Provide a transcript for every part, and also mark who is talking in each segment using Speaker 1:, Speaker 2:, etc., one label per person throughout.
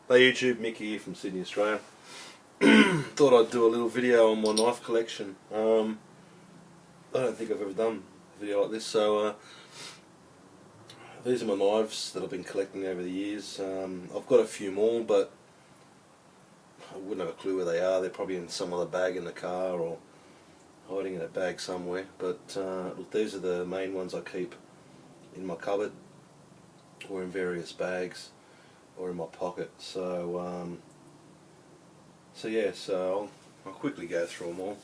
Speaker 1: Hey YouTube, Mickey here from Sydney, Australia. Thought I'd do a little video on my knife collection. I don't think I've ever done a video like this, so these are my knives that I've been collecting over the years. I've got a few more, but I wouldn't have a clue where they are. They're probably in some other bag in the car or hiding in a bag somewhere. But look, these are the main ones I keep in my cupboard or in various bags or in my pocket. So I'll quickly go through them all.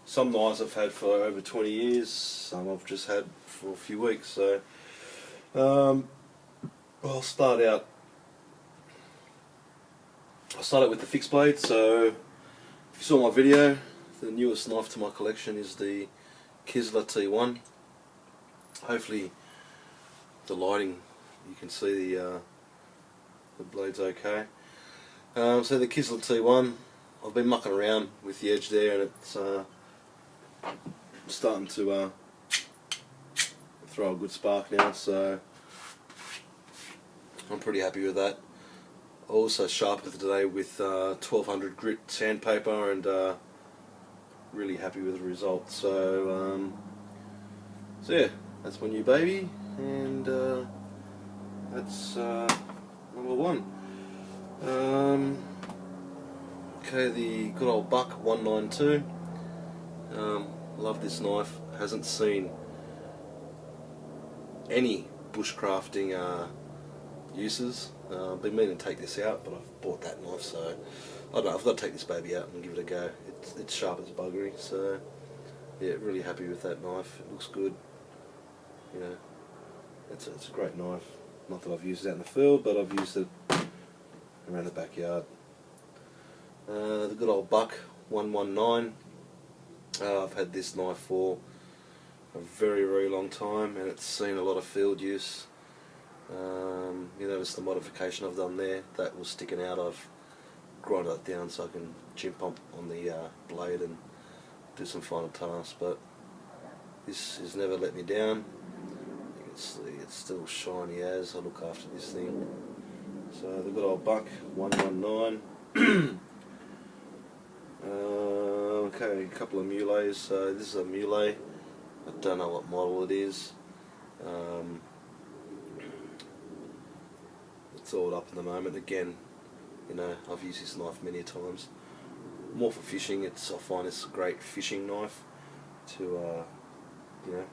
Speaker 1: Some knives I've had for over 20 years, some I've just had for a few weeks. So I'll start out with the fixed blade. So if you saw my video, the newest knife to my collection is the CZECHMATE T1. Hopefully the lighting, you can see the blade's okay. So the CZECHMATE T1, I've been mucking around with the edge there, and it's starting to throw a good spark now, so I'm pretty happy with that. I also sharpened it today with 1200 grit sandpaper, and really happy with the result. So yeah, that's my new baby, and that's number one. Okay, the good old Buck 192. Love this knife. Hasn't seen any bushcrafting uses. I've been meaning to take this out, but I've bought that knife, so I don't know. I've got to take this baby out and give it a go. It's sharp as buggery, so yeah, really happy with that knife. It looks good. You know, it's a great knife. Not that I've used it out in the field, but I've used it around the backyard. The good old Buck 119. I've had this knife for a very long time, and it's seen a lot of field use. You notice the modification I've done there. That was sticking out. I've grinded that down so I can chimp on the blade and do some final tasks, but this has never let me down. You can see it's still shiny as I look after this thing. So the good old Buck 119. Okay, a couple of muleys. So this is a muley. I don't know what model it is. It's all up in the moment. Again, you know, I've used this knife many times. More for fishing. I find it's a great fishing knife to you know,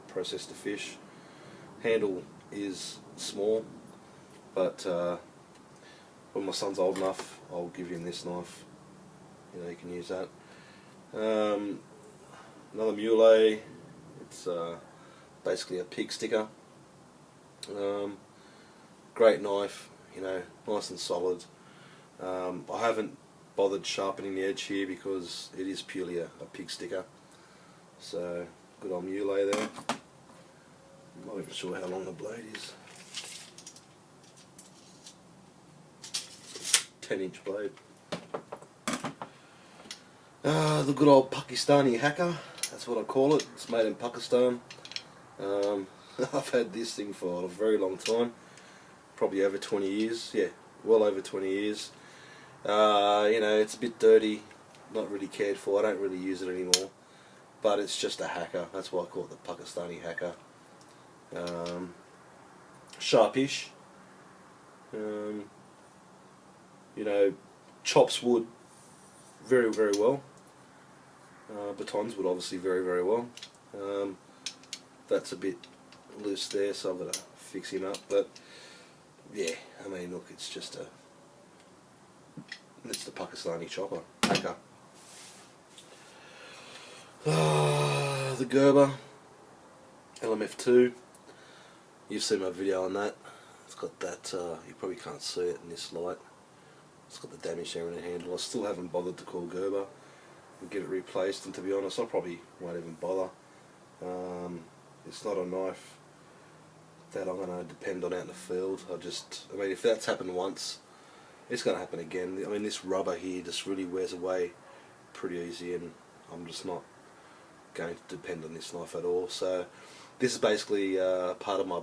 Speaker 1: process the fish. Handle is small, but when my son's old enough, I'll give him this knife. You know, you can use that. Another muley. It's basically a pig sticker. Great knife, you know, nice and solid. I haven't bothered sharpening the edge here because it is purely a pig sticker. So good old muley there. I'm not even sure how long the blade is. 10-inch blade. The good old Pakistani hacker, that's what I call it. It's made in Pakistan. I've had this thing for a very long time, probably over 20 years, yeah, well over 20 years. You know, it's a bit dirty, not really cared for, I don't really use it anymore, but it's just a hacker. That's why I call it the Pakistani hacker. Sharpish. You know, chops wood very well. Batons would obviously very well. That's a bit loose there, so I've got to fix him up. But yeah, I mean, look, it's just it's the Pakistani chopper hacker. The Gerber LMF2. You've seen my video on that. It's got that. You probably can't see it in this light. It's got the damage there in the handle. I still haven't bothered to call Gerber and get it replaced, and to be honest, I probably won't even bother. It's not a knife that I'm going to depend on out in the field. I mean, if that's happened once, it's going to happen again. I mean, this rubber here just really wears away pretty easy, and I'm just not going to depend on this knife at all. So this is basically part of my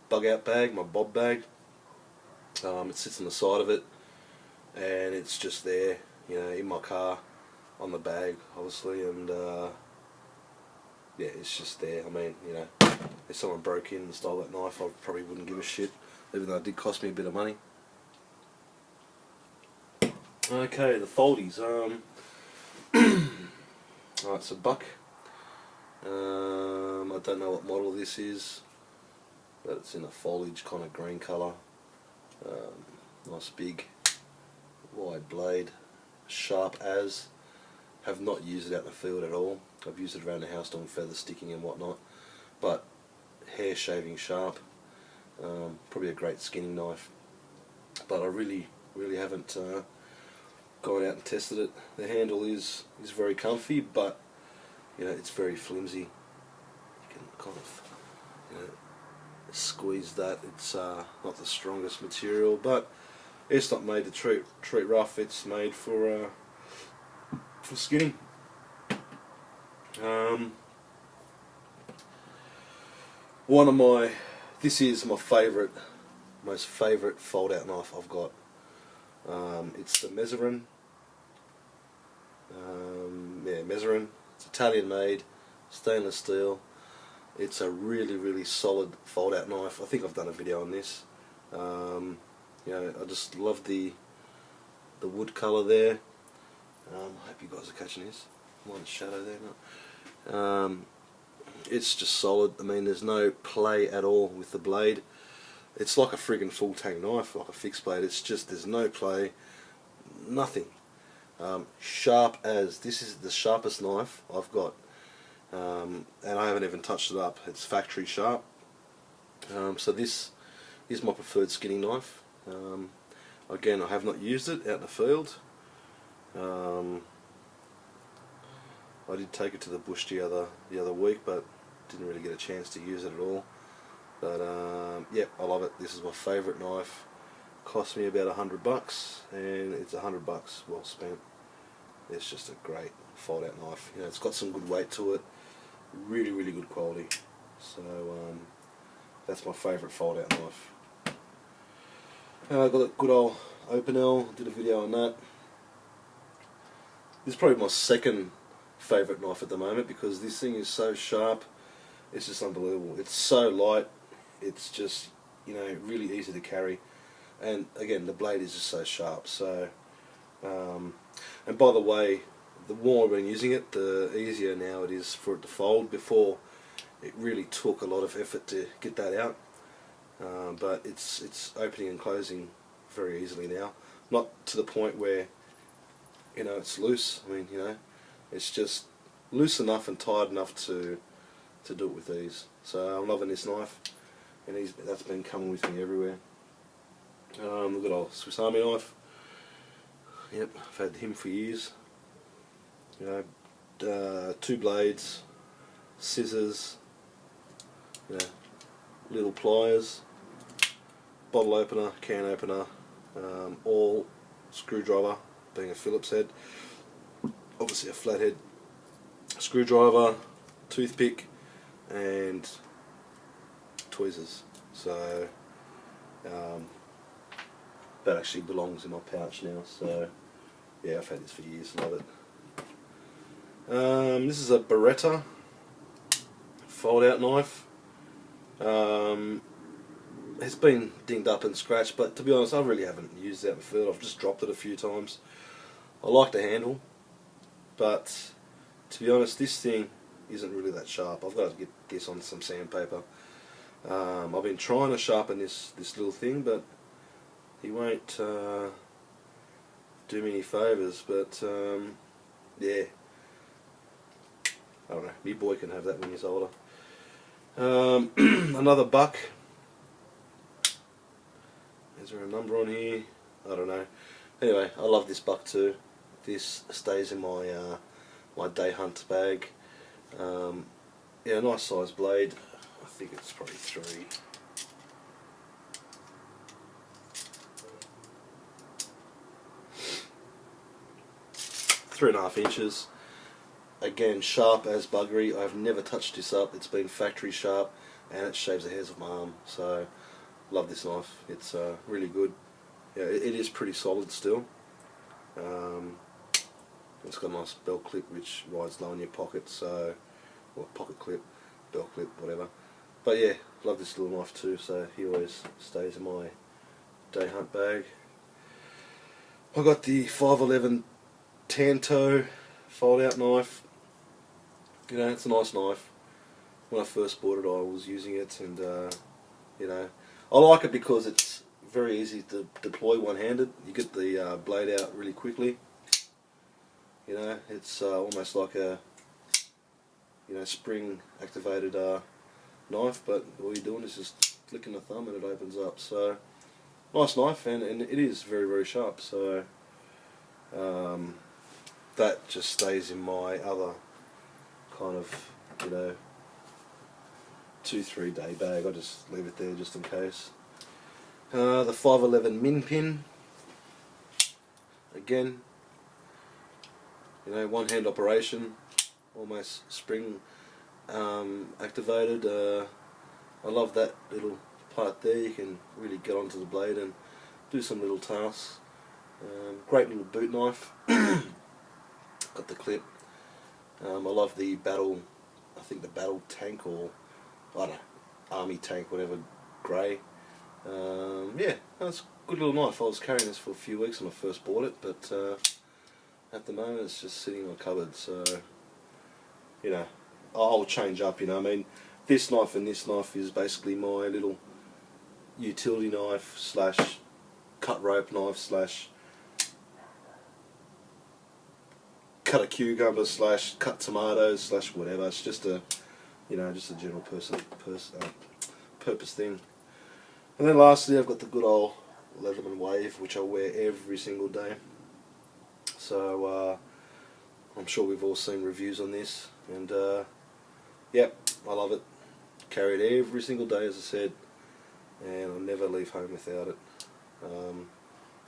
Speaker 1: bug out bag, my bob bag. It sits on the side of it. and it's just there, you know, in my car, on the bag, obviously, and yeah, it's just there. I mean, you know, if someone broke in and stole that knife, I probably wouldn't give a shit, even though it did cost me a bit of money. Okay, the foldies. Alright, it's a buck. I don't know what model this is, but it's in a foliage kind of green colour. Nice big wide blade, sharp as. Have not used it out in the field at all. I've used it around the house doing feather sticking and whatnot, but hair shaving sharp. Probably a great skinning knife, but I really haven't gone out and tested it. The handle is very comfy, but you know, it's very flimsy. You can kind of, you know, squeeze that. It's not the strongest material, but it's not made to treat rough. It's made for skinning. This is my most favourite fold out knife I've got. It's the Mezzarin. Yeah, Mezzarin. It's Italian made, stainless steel. It's a really solid fold out knife. I think I've done a video on this. You know, I just love the wood colour there. I hope you guys are catching this. I'm on the shadow there now. It's just solid. I mean, there's no play at all with the blade. It's like a friggin' full tang knife, like a fixed blade. It's just, there's no play, nothing. Sharp as. This is the sharpest knife I've got, and I haven't even touched it up. It's factory sharp. So this is my preferred skinning knife. Again, I have not used it out in the field. I did take it to the bush the other week, but didn't really get a chance to use it at all. But yeah, I love it. This is my favourite knife. Cost me about $100, and it's $100 well spent. It's just a great fold out knife. You know, it's got some good weight to it. Really good quality. So that's my favourite fold out knife. I got a good old Opinel. Did a video on that. This is probably my second favourite knife at the moment, because this thing is so sharp. It's just unbelievable. It's so light. It's just, you know, really easy to carry. And again, the blade is just so sharp. So, and by the way, the more I've been using it, the easier now it is for it to fold. Before, it really took a lot of effort to get that out. But it's opening and closing very easily now. Not to the point where, you know, it's loose. I mean, you know, it's just loose enough and tight enough to do it with ease. So I'm loving this knife, and that's been coming with me everywhere. Look at old Swiss Army knife. Yep, I've had him for years. You know, 2 blades, scissors, you know, little pliers, bottle opener, can opener, all screwdriver, being a Phillips head, obviously a flathead, screwdriver, toothpick, and tweezers. So that actually belongs in my pouch now. So yeah, I've had this for years. Love it. This is a Beretta fold out knife. It's been dinged up and scratched, but to be honest, I really haven't used it out in the field. I've just dropped it a few times. I like the handle, but to be honest, this thing isn't really that sharp. I've got to get this on some sandpaper. I've been trying to sharpen this little thing, but he won't do me any favours. But yeah, I don't know. Me boy can have that when he's older. Another buck. Is there a number on here? I don't know. Anyway, I love this buck too. This stays in my my day hunt bag. Yeah, nice size blade. I think it's probably 3.5 inches. Again, sharp as buggery. I've never touched this up. It's been factory sharp, and it shaves the hairs of my arm. So, love this knife. It's really good. Yeah, it is pretty solid still. It's got a nice belt clip which rides low in your pocket, so, or pocket clip, belt clip, whatever. But yeah, love this little knife too, so he always stays in my day hunt bag. I got the 511 Tanto fold out knife. You know, it's a nice knife. When I first bought it I was using it, and you know, I like it because it's very easy to deploy one-handed. You get the blade out really quickly. You know, it's almost like a spring activated knife, but all you're doing is just flicking the thumb and it opens up. So nice knife, and it is very, very sharp. So that just stays in my other kind of 2-3 day bag. I just leave it there just in case. The 511 min pin, again, one hand operation, almost spring activated. I love that little part there. You can really get onto the blade and do some little tasks. Great little boot knife. Got the clip. I love the battle, I think the battle tank, or I don't know, army tank, whatever, grey. Yeah, that's a good little knife. I was carrying this for a few weeks when I first bought it, but at the moment it's just sitting in my cupboard. So I'll change up. I mean, this knife and this knife is basically my little utility knife slash cut rope knife slash cut a cucumber slash cut tomatoes slash whatever. It's just a just a general purpose thing. And then lastly, I've got the good old Leatherman Wave, which I wear every single day. So I'm sure we've all seen reviews on this, and yep, I love it. Carry it every single day, as I said, and I never leave home without it.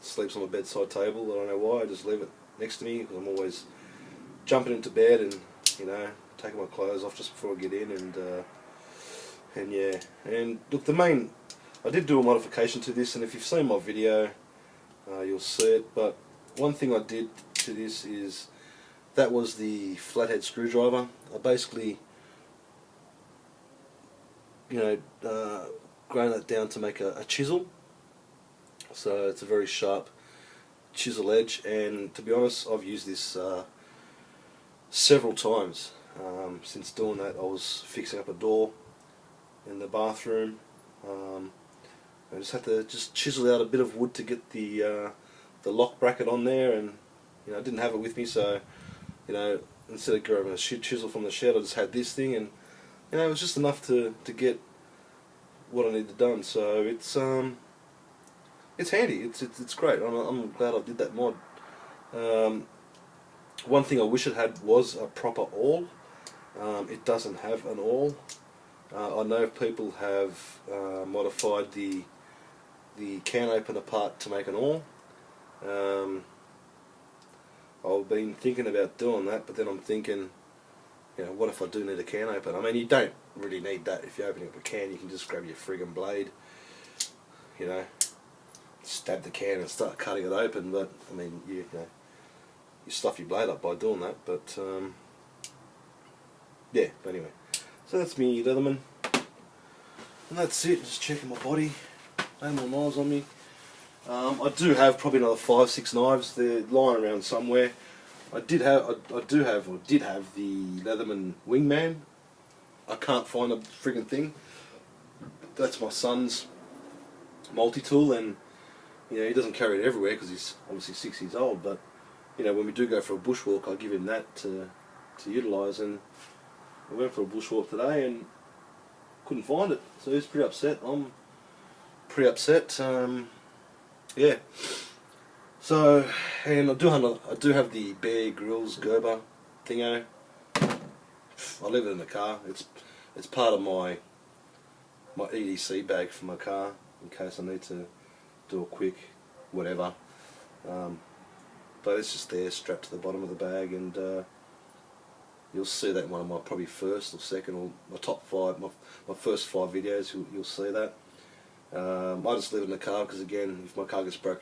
Speaker 1: Sleeps on my bedside table. I don't know why. I just leave it next to me because I'm always jumping into bed and taking my clothes off just before I get in, and yeah. And look, I did do a modification to this, and if you've seen my video, you'll see it. But one thing I did to this is, that was the flathead screwdriver. I basically, ground that down to make a chisel. So it's a very sharp chisel edge, and to be honest, I've used this several times. Since doing that, I was fixing up a door in the bathroom. I just had to chisel out a bit of wood to get the lock bracket on there, and I didn't have it with me, so instead of grabbing a chisel from the shed, I just had this thing, and it was just enough to get what I needed done. So it's handy. It's great. I'm glad I did that mod. One thing I wish it had was a proper awl. It doesn't have an awl. I know people have modified the can opener part to make an awl. I've been thinking about doing that, but then I'm thinking, what if I do need a can opener? I mean, you don't really need that. If you're opening up a can, you can just grab your friggin' blade, stab the can and start cutting it open. But I mean, you stuff your blade up by doing that. But yeah. But anyway, so that's me, Leatherman, and that's it. Just checking my body. No more knives on me. I do have probably another 5-6 knives. They're lying around somewhere. I did have the Leatherman Wingman. I can't find a friggin' thing. That's my son's multi-tool, and he doesn't carry it everywhere because he's obviously 6 years old. But when we do go for a bushwalk, I give him that to utilise. And we went for a bushwalk today and couldn't find it, so he's pretty upset. I'm pretty upset. Yeah. So, and I do have the Bear Grylls Gerber thingo. I leave it in the car. It's part of my EDC bag for my car in case I need to do a quick whatever. But it's just there, strapped to the bottom of the bag, and you'll see that in one of my probably first or second or my top 5, my first 5 videos. You'll see that. I just leave it in the car because, again, if my car gets broken